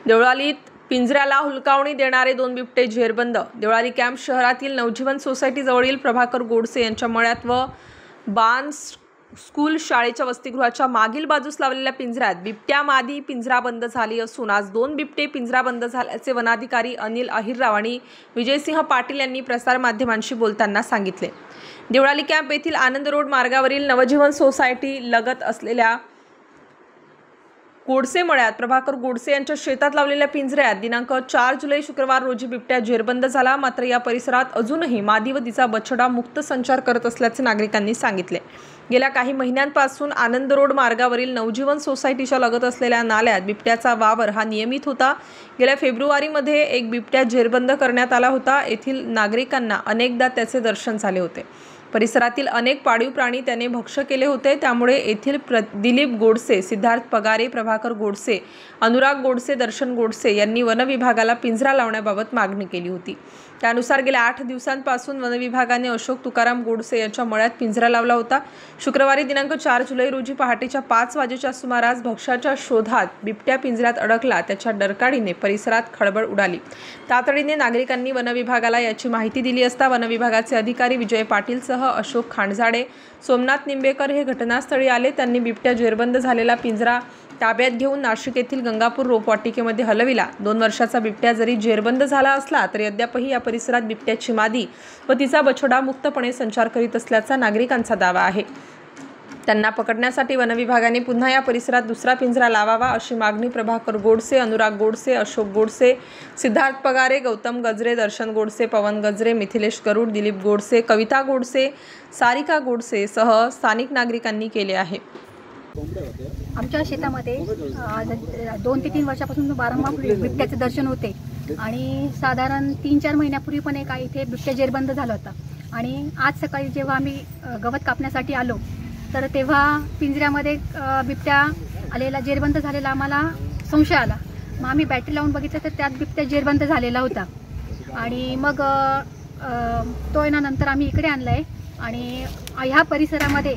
देवळालीत पिंजऱ्याला हुलकावणी देणारे 2 बिबटे जेरबंद। देवळाली कॅम्प शहरातील नवजीवन सोसायटी जवळील प्रभाकर गोडसे यांच्या मळ्यात व बान स्कूल शाळेच्या वसतिगृहाच्या मागील बाजूस लावलेल्या पिंजऱ्यात बिबट्यामादी पिंजरा बंद झाली असून आज 2 बिबटे पिंजरा बंद झाल्याचे वनाधिकारी अनिल अहिरराव आणि विजयसिंह पाटील यांनी प्रसार माध्यमांशी बोलताना सांगितले। देवळाली कॅम्प येथील आनंद रोड मार्गावरील नवजीवन सोसायटी लगत असलेल्या गोडसे मळ्यात प्रभाकर गोडसे यांच्या शेतात लावलेल्या पिंजऱ्यात दिनांक 4 जुलै शुक्रवार रोजी बिबट्या जेरबंद झाला। मात्र या परिसरात अजूनही मादी व तिचा बछडा मुक्त संचार करत असल्याचे नागरिकांनी सांगितले। गेल्या काही महिन्यांपासून आनंद रोड मार्गावरील नवजीवन सोसायटीच्या लगत असलेल्या नाल्यात बिबट्याचा वावर हा नियमित होता। गेल्या फेब्रुवारीमध्ये एक बिबट्या जेरबंद करण्यात आला होता। येथील नागरिकांना अनेकदा त्याचे दर्शन झाले होते। परिसरातील अनेक पाळीव प्राणी त्याने भक्ष्य केले होते। त्यामुळे येथील दिलीप गोडसे, सिद्धार्थ पगारे, प्रभाकर गोडसे, अनुराग गोडसे, दर्शन गोडसे यांनी वन विभागाला पिंजरा लावण्याबाबत मागणी केली होती। त्यानुसार गेल्या 8 दिवसांपासून वन विभागाने अशोक तुकाराम गोडसे यांच्या मळ्यात पिंजरा लावला होता। शुक्रवारी दिनांक 4 जुलै रोजी पहाटेच्या 5 वाजेच्या सुमारास भक्ष्याच्या शोधात बिबट्या पिंजऱ्यात अडकला। त्याच्या डरकाळीने परिसरात खळबळ उडाली। तातडीने नागरिकांनी वन विभागाला याची माहिती दिली असता वन विभागाचे अधिकारी विजय पाटील सह अशोक खांडजाडे, सोमनाथ निंबेकर हे घटनास्थळी आले। त्यांनी बिबट्या जेरबंद झालेला पिंजरा ताब्यात घेऊन नाशिक येथील गंगापूर रोपवाटिकेमध्ये हलविला। 2 वर्षाचा बिबट्या जरी जेरबंद झाला असला तरी अद्यापही या परिसरात बिबट्याची मादी व तिचा बछडा मुक्तपणे संचार करीत असल्याचा नागरिकांचा दावा आहे। त्यांना पकडण्यासाठी वन विभागाने पुन्हा या परिसरात दुसरा पिंजरा लावावा अशी मागणी प्रभाकर गोडसे, अनुराग गोडसे, अशोक गोडसे, सिद्धार्थ पगारे, गौतम गजरे, दर्शन गोडसे, पवन गजरे, मिथिलेश गरुड, दिलीप गोडसे, कविता गोडसे, सारिका गोडसे सह स्थानिक नागरिकांनी केले आहे। आमच्या शेतामध्ये 2 ते 3 वर्षापासून वारंवार बिबट्याचे दर्शन होते आणि साधारण 3-4 महिन्यापूर्वी पण एक इथे बिबट्या जेरबंद झाला होता। आणि आज सकाळी जेव्हा आम्ही गवत कापण्यासाठी आलो तर तेव्हा पिंजऱ्यामध्ये बिबट्या आलेला जेरबंद झालेला आम्हाला संशय आला। मग आम्ही बॅटरी लावून बघितलं तर त्यात बिबट्या जेरबंद झालेला होता आणि मग तो नंतर आम्ही इकडे आणलाय आणि ह्या परिसरामध्ये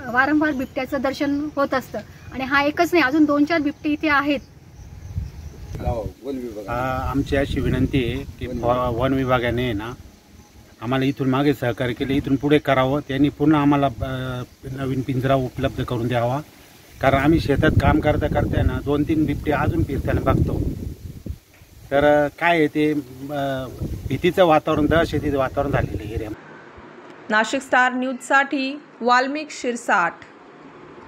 वारंवार बिबट्याचं दर्शन होत असतं आणि हा एकच नाही, अजून 2-4 बिबटे इथे आहेत। आमची अशी विनंती आहे की वन विभागाने ना आम्हाला इथून मागे सहकार्य केले, इथून पुढे करावं। त्यांनी पुन्हा आम्हाला नवीन पिंजरा उपलब्ध करून द्यावा, कारण आम्ही शेतात काम करता करता ना 2-3 बिबटे अजून फिरताना बघतो। तर काय आहे ते भीतीचं वातावरण, दहशतीचं वातावरण झालेलं एरिया। नाशिक स्टार न्यूजसाठी वाल्मिक शिरसाट।